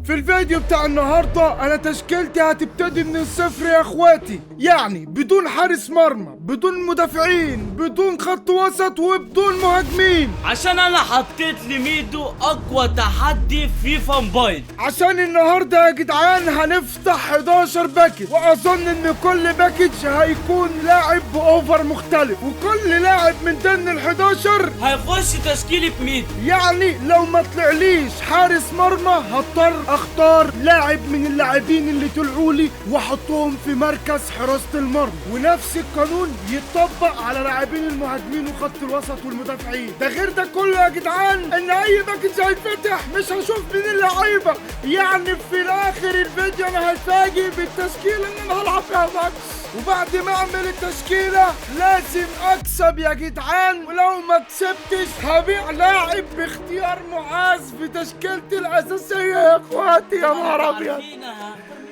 في الفيديو بتاع النهاردة انا تشكيلتي هتبتدي من الصفر يا اخواتي، يعني بدون حارس مرمى، بدون مدافعين، بدون خط وسط، وبدون مهاجمين، عشان انا حطيت لميدو اقوى تحدي في فيفا موبايل. عشان النهاردة يا جدعان هنفتح 11 باكج، واظن ان كل باكج هيكون لاعب باوفر مختلف، وكل لاعب من ضمن ال 11 هيخش تشكيلة ميدو. يعني لو ما طلعليش حارس مرمى هضطر اختار لاعب من اللاعبين اللي طلعوا لي واحطهم في مركز حراسة المرمى، ونفس القانون يتطبق على لاعبين المهاجمين وخط الوسط والمدافعين. ده غير ده كله يا جدعان ان اي باكج هيتفتح مش هشوف مين اللعيبه، يعني في الاخر الفيديو انا هتفاجئ بالتشكيله اللي انا هلعب فيها ماتش، وبعد ما اعمل التشكيله لازم اكسب يا جدعان، ولو ما كسبتش هبيع لاعب باختيار معاذ في تشكيلتي الاساسيه يا اخواتي. يا نهار ابيض،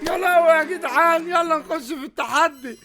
يلا يا جدعان يلا نخش في التحدي.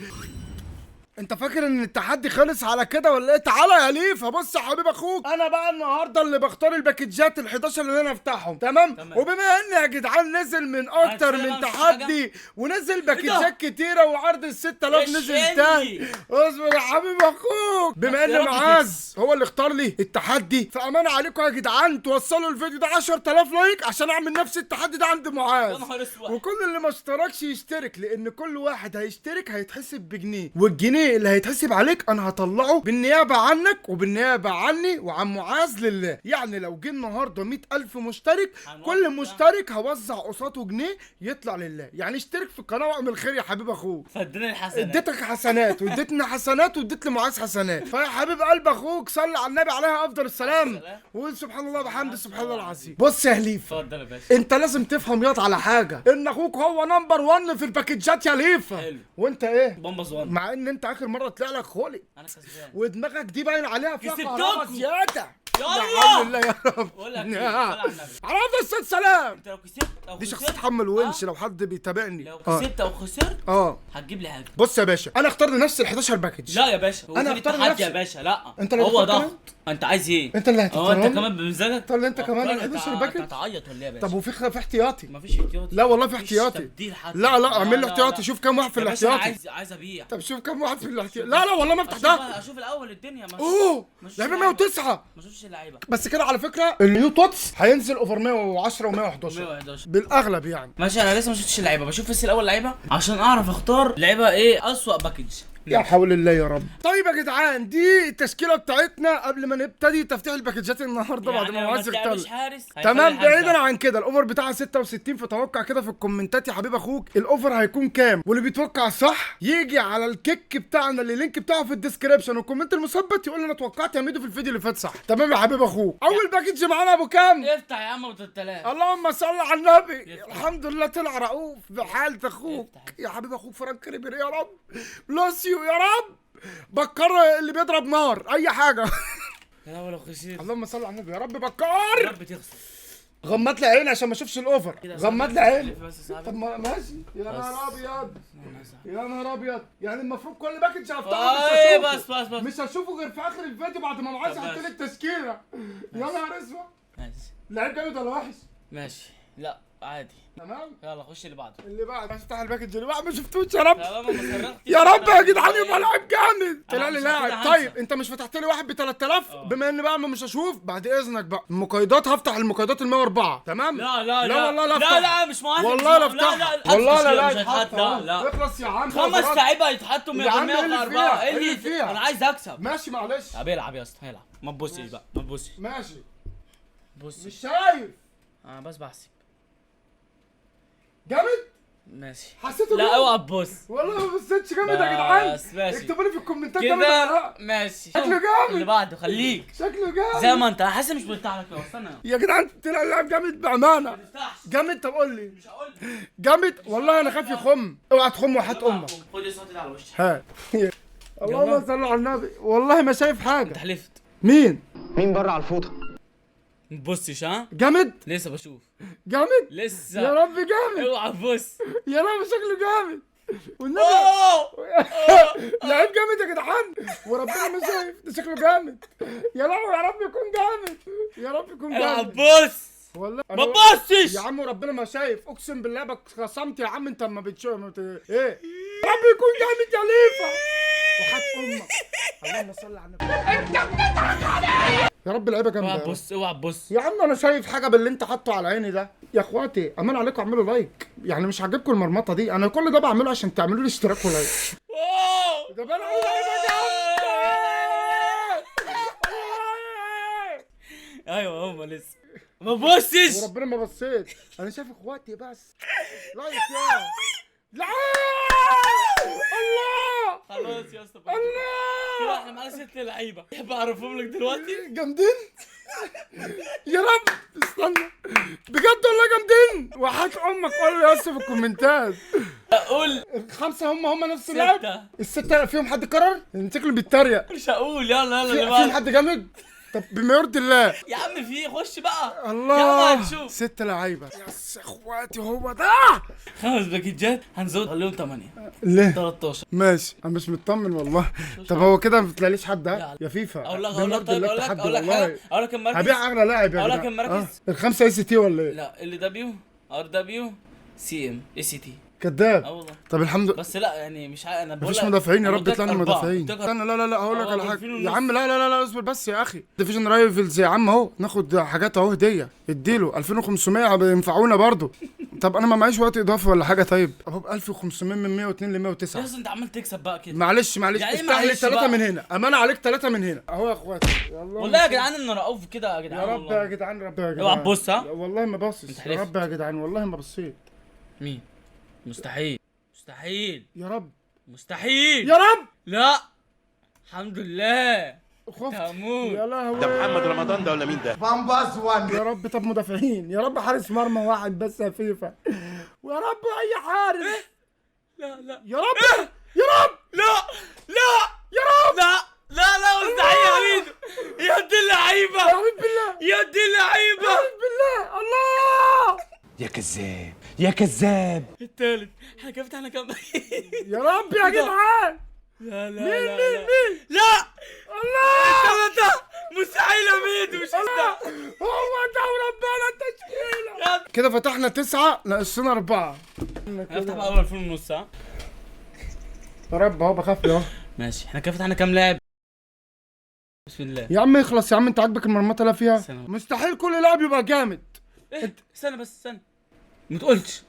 انت فاكر ان التحدي خلص على كده ولا ايه؟ تعالى يا ليفا، بص يا حبيب اخوك، انا بقى النهارده اللي بختار الباكجات ال11 اللي انا افتحهم، تمام؟ وبما ان يا جدعان نزل من اكتر من تحدي ونزل باكجات كتيره وعرض ال 6000 نزل تاني، اصبر يا حبيب اخوك. بما ان معاذ هو اللي اختار لي التحدي، فامانه عليكم يا جدعان توصلوا الفيديو ده 10000 لايك عشان اعمل نفس التحدي ده عند معاذ، وكل اللي ما اشتركش يشترك، لان كل واحد هيشترك هيتحسب بجنيه، والجنيه اللي هيتحسب عليك انا هطلعه بالنيابه عنك وبالنيابه عني وعن معاذ لله. يعني لو جه النهارده 100000 مشترك، كل مشترك هوزع قصاده جنيه يطلع لله. يعني اشترك في القناه واعمل خير يا حبيب اخوك. فاديني الحسنات، اديتك حسنات واديتني حسنات واديت لمعاذ حسنات، فيا حبيب قلب اخوك صلي على النبي عليه افضل السلام وقول سبحان الله وبحمده سبحان الله العظيم. بص يا ليفا، اتفضل يا باشا. انت لازم تفهم ياض على حاجه، ان اخوك هو نمبر 1 في الباكجات يا ليفا. حلو. وانت ايه؟ بومبا صغير. مع ان انت اخر مره طلع لك خولي انا كسبان ودماغك دي باين عليها فيها كسبتكم. كهرباء زياده. يلا. الحمد لله يا رب. بقول لك ايه، صل على النبي. على افضل سلام. انت لو كسبت او دي خسرت، شخصيه حمل ونش لو حد بيتابعني. لو كسبت او خسرت هتجيب لي حاجه. بص يا باشا، انا اختار لنفسي ال 11 باكج. لا يا باشا، انا اختار اختار التحدي يا نفسي. باشا. لا انت اللي هو هتختار ضغط. انت عايز ايه؟ انت اللي هتختار. انت كمان بمزاجك. اختار انت كمان ال 11 باكج. انت هتعيط ولا ايه يا باشا؟ طب وفي احتياطي؟ مفيش احتياطي. لا والله في مفيش احتياطي. تبديل حتى. لا اعمل لي لا، احتياطي. لا. شوف كام واحد في يا باشا الاحتياطي. عايز ابيع. طب شوف كام واحد في الاحتياطي. لا والله ما افتح ده. اشوف الاول الدنيا. اوه لعيبه 109. ما اشوفش اللعيبه. بس كده على فكره النيو توتس هينزل اوفر 110 و111 111 بالاغلب يعني. ماشي. انا لسه ما شفتش اللعيبه، بشوف بس الاول لعيبه عشان اعرف اختار لعيبه ايه اسوأ باكج. يا حول الله يا رب. طيب يا جدعان دي التشكيله بتاعتنا قبل ما نبتدي تفتيح الباكجات النهارده بعد ما معاذ اختار. تمام. بعيدا عن كده الاوفر بتاعها 66، فتوقع كده في الكومنتات يا حبيب اخوك الاوفر هيكون كام، واللي بيتوقع صح يجي على الكيك بتاعنا اللي اللينك بتاعه في الديسكربشن والكومنت المثبت يقول لي انا توقعت يا ميدو في الفيديو اللي فات صح. تمام يا حبيب اخوك. اول باكج معانا ابو كام؟ افتح يا عم ابو 3000. اللهم صل على النبي. الحمد لله طلع رؤوف بحالة اخوك يا حبيب اخوك فرانك ريبيري يا رب. بلوسيو يا رب. بكر اللي بيضرب نار اي حاجه. يا لو خسرت. اللهم صل على النبي يا رب. بكر يا رب تخسر. غمض لي عيني عشان ما اشوفش الاوفر. غمض لي عيني. طب طب ماشي. يا نهار ابيض يا نهار ابيض. يعني المفروض كل باكج هفتحه مش هشوفه غير في اخر الفيديو بعد ما معاذ يحط لي التشكيله. يا نهار اسود. ماشي. لعيب جامد ولا وحش؟ ماشي. لا عادي. تمام. يلا خش اللي بعده. اللي بعد افتح الباكج اللي بعد ما شفتوش يا رب. يا يا رب يا جدعان يبقى لاعب جامد. طلع لي لاعب. طيب انت مش فتحت لي واحد ب 3000 بما ان بقى مش هشوف بعد اذنك بقى المقايضات هفتح المقايضات ال 104 تمام. لا والله لا لا لا مش معاذ. والله لا افتحها. والله لا يتحط. لا اخلص يا عم. 5 لعيبه يتحطوا من يا عم 104. ايه اللي فيها؟ انا عايز اكسب. ماشي معلش. طب العب يا اسطى العب. ما تبصش بقى ما تبصش. ماشي. بص مش شايف. انا بس بحسب. جامد. ماشي. حسيته لا اوعى تبص. والله ما بصيتش جامد يا جدعان. ماشي. اكتبوا لي في الكومنتات جامد ولا كده لا. ماشي. شكله جامد. اللي بعده خليك شكله جامد زي ما انت. حاسس مش بفتح لك. لو استنى يا جدعان طلع لاعب جامد بامانه. ما تفتحش. جامد. طب قول لي. مش هقول جامد والله انا خايف يخم. اوعى تخم وحات امك. خد الصوت ده على وشك. ها. اللهم صل على النبي. والله ما شايف حاجه. انت حلفت. مين بره على الفوطه. ما تبصش ها. جامد. لسه بشوف. جامد. لسه. يا رب جامد. اوعى تبص. يا رب شكله جامد والنبي. لعيب جامد يا جدعان وربنا ما شايف ده شكله جامد. يا لهوي يا رب يكون جامد. يا رب يكون اوعى جامد. تبص. والله ما تبصش يا عم وربنا ما شايف، اقسم بالله خصمت يا عم. انت اما بتشوف ايه يا رب يكون جامد يا ليفا وحات امك. اللهم صل على النبي. يا رب اللعيبه جامده. اوعى تبص اوعى تبص يا عم انا شايف حاجه باللي انت حاطه على عيني ده. يا اخواتي امان عليكم اعملوا لايك، يعني مش عاجبكم المرمطه دي؟ انا كل ده بعمله عشان تعملوا لي اشتراك ولايك. ده بقى ايوه هم لسه ما تبصش وربنا ما بصيت، انا شايف اخواتي بس. لايك يا لا الله. خلاص يا اسطى كده الله احنا معانا 6 لعيبه، تحب اعرفهم لك دلوقتي؟ جامدين يا رب. استنى بجد والله جامدين وحات امك. قولوا يا اسطى في الكومنتات. اقول الخمسه هم نفس اللعب. 6 السته فيهم حد قرر؟ شكله بيتريق. مش هقول. يلا يلا اللي فيهم بعده. حد جامد؟ طب بما يرضي الله. يا عم في خش بقى. يلا الله هنشوف. 6 لعيبه. يس اخواتي هو ده. 5 باكيتات هنزود عليهم 8 ليه 13. ماشي انا مش مطمن والله. طب هو كده ما بتلاقيش حد ها؟ يا فيفا اقول لك بما يرضي الله التحدي والله. اقول لك كم مركز. هبيع اغلى لاعب يا أقول لك جدع. كم مركز؟ الخمسه اس تي ولا ايه؟ لا ال دبليو ار دبليو سي ام اي سي تي. كذاب. اه والله. طب الحمد لله. بس لا يعني مش انا بقول مفيش لك مدافعين يا أنا رب قلت لك يطلع لنا 4. مدافعين. قلت لك استنى لا هقول لك على حاجه دولفين يا عم. لا اصبر بس يا اخي. ديفيجن رايفلز يا عم اهو، ناخد حاجات اهو هديه. اديله 2500 بينفعونا برضه. طب انا ما معيش وقت اضافي ولا حاجه. طيب اهو ب 1500 من 102 ل 109. يا انت عمال تكسب بقى كده. معلش يعني إيه افتح لي معلش 3 بقى؟ من هنا. امانه عليك 3 من هنا اهو يا اخواتي. يلا والله يا جدعان ان رؤوف كده يا جدعان. يا رب والله. يا جدعان رب يا جدعان. اوعى تبص ها. والله ما باصص. انت يا حلفت. رب يا جدعان والله ما بصيت. مين؟ مستحيل مستحيل يا رب مستحيل. يا رب. لا الحمد لله. خفت هموت. يا لهوي. ده محمد رمضان ده ولا مين ده؟ يا رب. طب مدافعين يا رب. حارس مرمى واحد بس يا فيفا. ويا رب اي حارس. لا يا رب يا رب لا لا يا رب. لا مستحيل يا ميدو. يا دي اللعيبه. يا حبيب بالله يا دي اللعيبه. يا حبيب بالله. الله يا كذاب يا كذاب. التالت احنا كده فتحنا كام؟ يا رب يا جدعان. لا لا مين لا مين لا. مين؟ لا الله انت مستحيل يا ميدو. مش انت. هو ده وربنا التشكيله. يا كده فتحنا 9 ناقصنا 4. هنفتح بقى اول فيلم نص ها. يا رب اهو بخاف اهو. ماشي احنا كده فتحنا كام لاعب؟ بسم الله. يا عم اخلص يا عم. انت عاجبك المرمطه اللي فيها؟ سلام. مستحيل كل لاعب يبقى جامد. ايه استنى بس استنى. ما تقولش.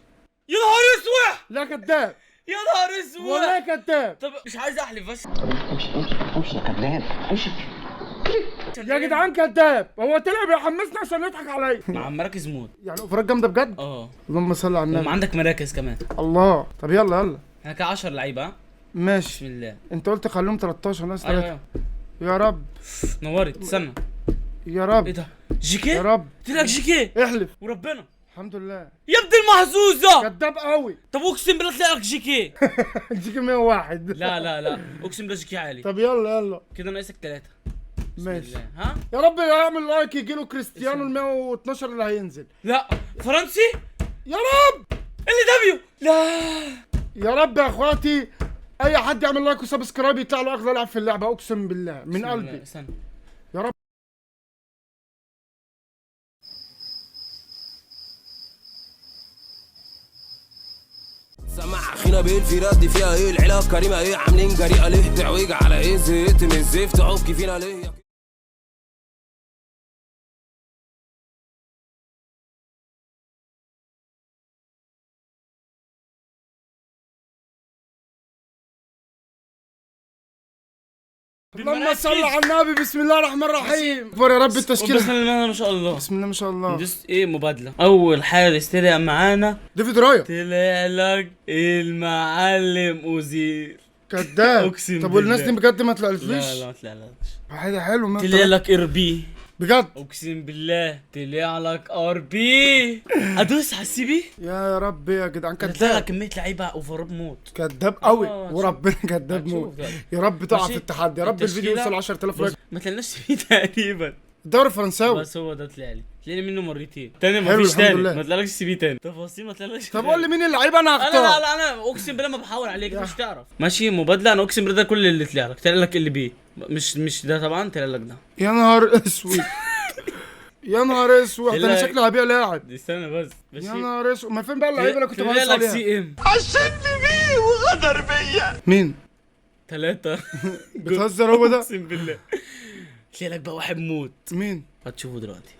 يا نهار اسود. لا كداب يا نهار اسود. ولا كداب. طب مش عايز احلف بس. امشي يا كذاب امشي. يا جدعان كداب. هو طلع بيحمسنا عشان يضحك عليا. مع مراكز موت. يعني اوفرات جامده بجد. اه اللهم صل على وما النبي. عندك مراكز كمان. الله. طب يلا احنا كده 10 لعيبه ها. بسم ماشي. الله. انت قلت خليهم 13 ناقص ايوه 3. ايوه يا رب نورت. استنى يا رب. ايه ده؟ جيكي؟ يا رب قلت لك جيكي احلف. وربنا. الحمد لله. يا ابن المحظوظه. كداب قوي. طب اقسم بالله طلع لك جيكي. اديك 101. لا اقسم بالله جيكي عالي. طب يلا كده ناقصك 3. ماشي. ها؟ يا رب يعمل لايك يجيله كريستيانو ال 112 اللي هينزل. لا فرنسي يا رب اللي دبليو. لا يا رب يا اخواتي. اي حد يعمل لايك وسبسكرايب يطلع له اغلى لاعب في اللعبه. اقسم بالله من قلبي. استنى. يا رب. سمع اخينا بالفراد دي فيها ايه العلاقه كريمه ايه عاملين جريئه ليه تعويج على ايه زهقت من الزفت عوك فينا ليه اللهم صل على النبي. بسم الله الرحمن الرحيم. اكبر يا رب التشكيله. بسم الله ما شاء الله. بسم الله ما شاء الله. ندوس ايه مبادله. اول حارس طلع معانا ديفيد رايا. طلع لك المعلم اوزير. كداب. أقسم طب والناس دي بالله. بجد ما لا طلعتليش؟ لا ما طلعلكش. حاجه حلو ما طلع لك ار بي. بجد. اقسم بالله طلع لك ار بي. ادوس على السي بي. يا رب يا جدعان طلع لك كداب. كميه لعيبه اوفر موت. كداب قوي هتشوف. وربنا كداب هتشوف موت. بقى. يا رب تقع ماشي. في التحدي. يا رب الفيديو التشكيلة- يوصل 10000 لايك. ما طلعناش سي بي تقريبا. الدوري الفرنساوي. بس هو ده طلع لي. طلع منه مرتين. تاني حلو مفيش الحمد تاني. لله. ما طلعلكش سي بي تاني. تفاصيل ما طلعلكش. طب قول لي مين اللعيبه انا انا هختار. لا انا اقسم بالله ما بحاول عليك مش تعرف. ماشي مبادله. انا اقسم بالله ده كل اللي طلع لك. طلع لك اللي بي مش ده طبعا. طلع لك ده. يا نهار اسود. يا نهار اسود، ده انا لا. شكلي هبيع لاعب. دي استنى بس يا نهار اسود، ما فين بقى اللعيبه اللي كنت ببص لك عليها؟ سي ام مين 3 بتهزر هو ده؟ اقسم بالله. تلاقي لك بقى واحد موت، مين هتشوفه دلوقتي.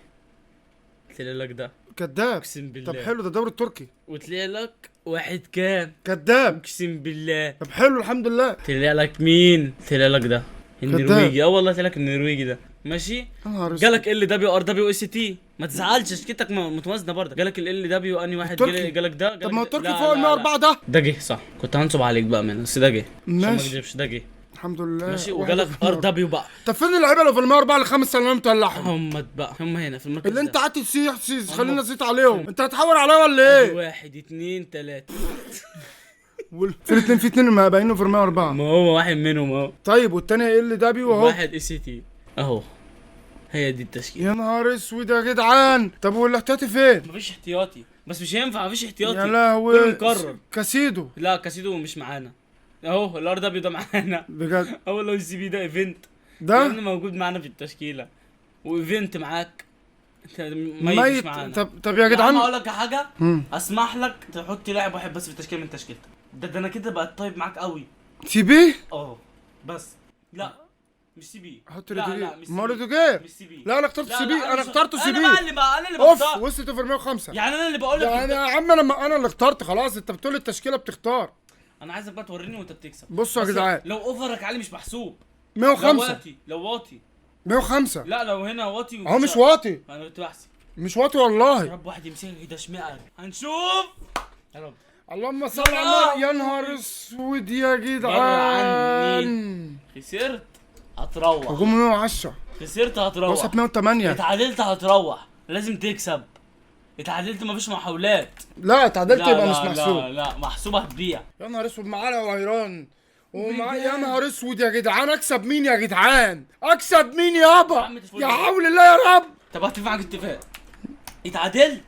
تلاقي لك ده كذاب؟ اقسم بالله. طب حلو، ده الدوري التركي. وتلاقي لك واحد كام، كذاب. اقسم بالله. طب حلو الحمد لله. تلاقي لك مين، تلاقي لك ده النرويجي. اه والله تلاقي لك النرويجي ده ماشي. يا نهار اسود. جالك ال دبليو ار دبليو اس تي، ما تزعلش تشكيلتك متوازنه برضه. جالك ال دبليو اني واحد التركي. جالك ده. طب ما هو التركي لا، فوق ال لا، لا. 104 ده. ده جه صح، كنت هنصب عليك بقى من بس ده جه عشان ما ماشي اكذبش، ده جه الحمد لله. ماشي. واحد وجالك في ار 104. دبليو بقى. طب فين اللعيبه اللي في ال 104 اللي 5 سنين مطلعهم؟ هم بقى هم هنا في المركز اللي انت ده. قعدت تسيح خلينا نسيت عليهم. انت هتحور عليا ولا ايه؟ 1 2 3. في الاثنين، في اثنين ما باينين في ال 104. ما هو واحد منهم اهو. طيب والتاني ال دبليو اهو. واحد اس تي اهو. هي دي التشكيله. يا نهار اسود يا جدعان. طب والاحتياطي فين؟ مفيش احتياطي، بس مش هينفع مفيش احتياطي. يا كله لهوي. مكرر. كاسيدو. لا كاسيدو مش معانا اهو. الار دبليو ده معانا بجد اول لو السي بي ده ايفنت ده لانه موجود معانا في التشكيله، وايفنت معاك انت ميت مش معانا. طب يا عم جدعان. اقول لك حاجه، مم. اسمح لك تحط لاعب واحد بس في التشكيله من تشكيلتك. ده انا كده بقى طيب معاك قوي. سي بي. اه بس لا مش سي بي. حط لا روديجير. لا مش ما سي بي. روديجير. مش سي بي. لا انا اخترت سي بي، انا مش- اخترته سي انا بي. بقى اللي اوف بختار. وصلت في 105. يعني انا اللي بقول لك يعني يا عم انا اللي اخترت خلاص. انت بتقول التشكيله بتختار. انا عايزك بقى توريني وانت بتكسب. بصوا يا بس جدعان. لو اوفرك عالي مش محسوب. 105 لو واطي 105. لا لو هنا واطي اهو مش واطي، انا كنت بحسب. مش واطي يا والله. رب واحد يمسكك كده شمال هنشوف يا رب. اللهم صل على النبي. يا نهار اسود يا جدعان. خسرت هتروح. هجوم 110. خسرت هتروح. وصلت 108. اتعادلت هتروح، لازم تكسب. اتعادلت مفيش محاولات. لا اتعادلت لا يبقى لا مش محسوب. لا لا محسوبه هتبيع. يا نهار اسود معانا وهيران يا نهار اسود يا جدعان. اكسب مين يا جدعان؟ اكسب مين يابا؟ عم تفوز. يا حول الله يا رب. طب هتفق معاك اتفاق، اتعادلت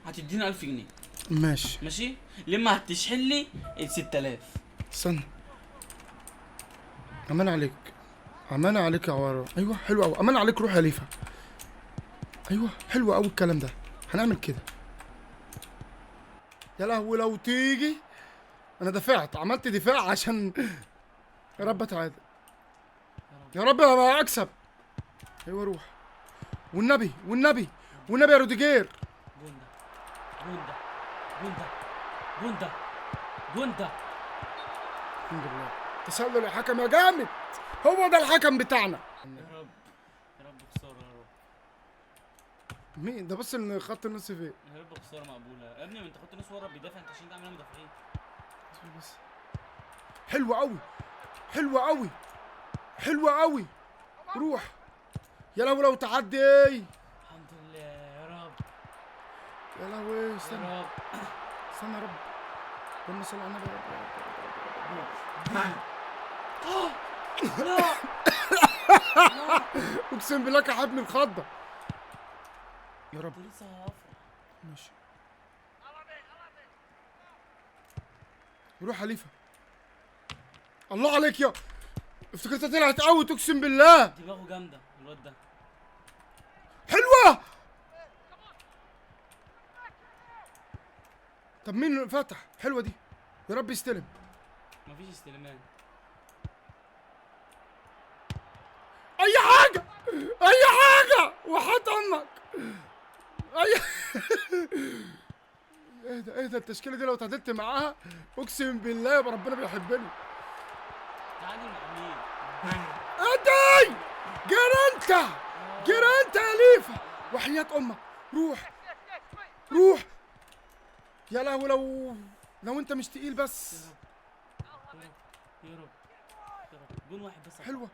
هتدينا 1000 جنيه ماشي. ماشي، لما هتشحن لي ال 6000. استنى. امان عليك، امان عليك يا ورا. ايوه حلو قوي. امان عليك. روح يا ليفا. ايوه حلو قوي الكلام ده. هنعمل كده. يا لهوي لو تيجي. انا دفعت، عملت دفاع عشان يا رب اتعادل. يا رب انا اكسب. ايوه روح. والنبي والنبي والنبي يا روديجير. جوندا جوندا جوندا جوندا. الحمد لله. تسلل الحكم يا جامد. هو ده الحكم بتاعنا. يا رب يا رب خساره يا رب. مين ده بس اللي خط النص فين؟ يا رب خساره مقبوله يا ابني. انت خدت ناس ورا بيدافع، انت عشان تعمل مدافعين. بس حلو قوي، حلو قوي، حلو قوي. روح. يا لهوي لو تعدي. الحمد لله يا رب يا لهوي استنى يا رب. استنى يا رب. اللهم صل على النبي يا رب. اقسم بالله كحبني الخضه. يا رب. لسه هفرح. ماشي. روح حليفه. الله عليك يا. افتكرتها طلعت اوت اقسم بالله. دماغه جامده الواد ده. حلوه. طب مين فتح؟ حلوه دي. يا رب يستلم. مفيش استلمان. اي حاجه اي حاجه وحط امك. اي ايه ده التشكيله دي لو تعادلت معاها اقسم بالله يبقى ربنا بيحبني. تعادل مع مين؟ ادي جرانتا جرانتا يا ليفا وحياة امك. روح روح. يا لهوي لو انت مش تقيل بس. يا رب يا رب جون واحد بس. حلوه.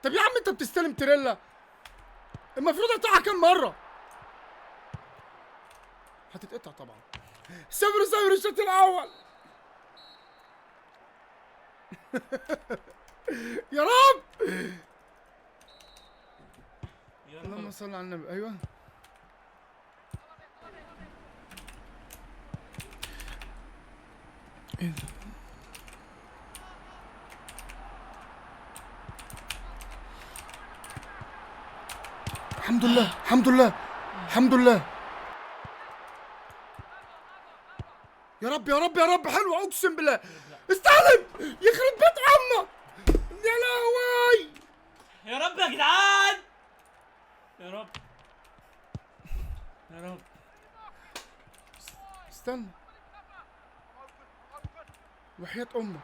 طب يا عم انت بتستلم تريلا، المفروض اقطعها كام مره. هتتقطع طبعا. صفر الشوط الاول. يا رب. يا رب. اللهم صل على النبي. ايوه ايه ده؟ الحمد لله الحمد لله الحمد لله. يا رب يا رب يا رب، حلوة اقسم بالله. استلم يخرب بيت عمك. يا لهوي يا رب يا جدعان، يا رب يا رب. استنى وحياة امك.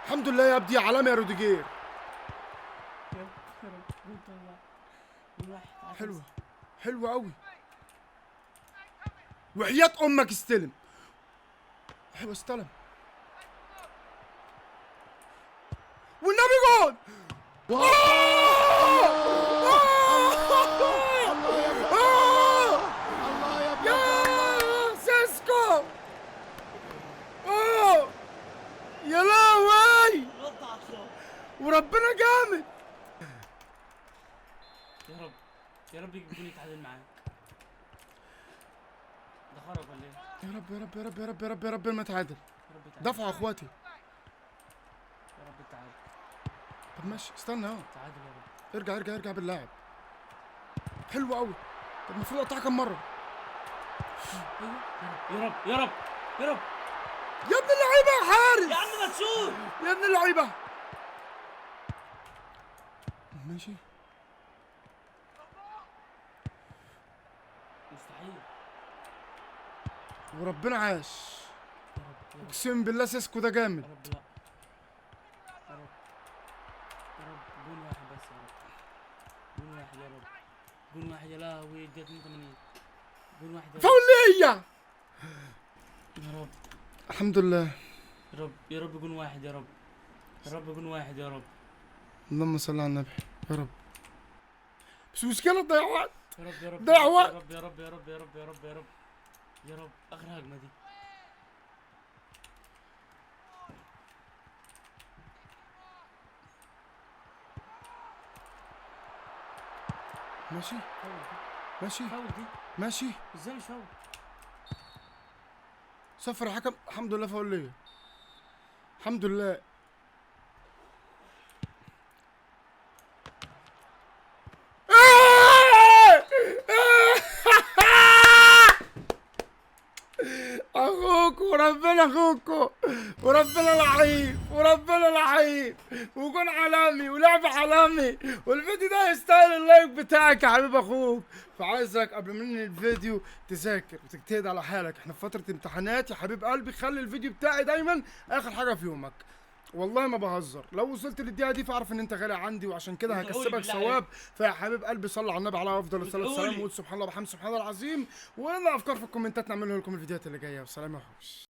الحمد لله يا ابني، علامة يا روديجير. يا رب يا رب جول طلع. جول واحد. حلوة حلوة قوي. وحياة امك استلم. حلوة استلم والنبي جول. يا سيسكو. يا لهوي رد على الشوط. وربنا جامد. يا رب يا رب يجيب جول يتعادل معاك. ده خرج ولا ايه؟ يا رب يا رب يا رب يا رب يا رب يا رب ما تعادل. يا رب تعادل. دفعوا اخواتي. يا رب تعادل. طب ماشي استنى اهو. تعادل يا رب. ارجع ارجع ارجع باللاعب. حلو قوي. طب المفروض اقطعها كم مره؟ يا رب يا رب يا رب. يا ابن اللعيبه يا حارس. يا عم ما تشوف. يا ابن اللعيبه. ماشي. مستحيل. وربنا عاش. يا رب يا رب اقسم بالله سيسكو ده جامد. يا رب. لا يا رب يا رب. جول واحد بس يا رب. جول واحد يا رب. جول واحد. يا لهوي اديت 82. جول واحد يا رب. فاولية. يا رب الحمد لله. يا رب يا رب. جول واحد يا رب. يا رب جول واحد يا رب. اللهم صل على النبي. يا رب. بس مشكلة ضيع وقت. يا رب يا رب ضيع وقت. يا رب يا رب يا رب يا رب يا رب يا رب يا رب. اخر هجمة دي. ماشي فاول دي. ماشي فاول دي. ماشي. ازاي مش فاول؟ صفر يا حكم. الحمد لله فاولية. الحمد لله. اخوك وربنا اخوك وربنا لعيب وربنا لعيب وجون عالمي ولعب عالمي، والفيديو ده يستاهل اللايك بتاعك يا حبيب اخوك. فعايزك قبل ما ننهي الفيديو تذاكر وتجتهد على حالك، احنا في فترة امتحانات يا حبيب قلبي. خلي الفيديو بتاعي دايما اخر حاجة في يومك، والله ما بهزر. لو وصلت للدقيقة دي فاعرف ان انت غالي عندي، وعشان كده وتقول هكسبك بالله ثواب. فيا حبيب قلبي صلي على النبي عليه افضل الصلاة والسلام، وتقولي. وقول سبحان الله وبحمد سبحان الله العظيم. ولنا افكار في الكومنتات نعملها لكم الفيديوهات اللي جاية. والسلام يا حبيبي.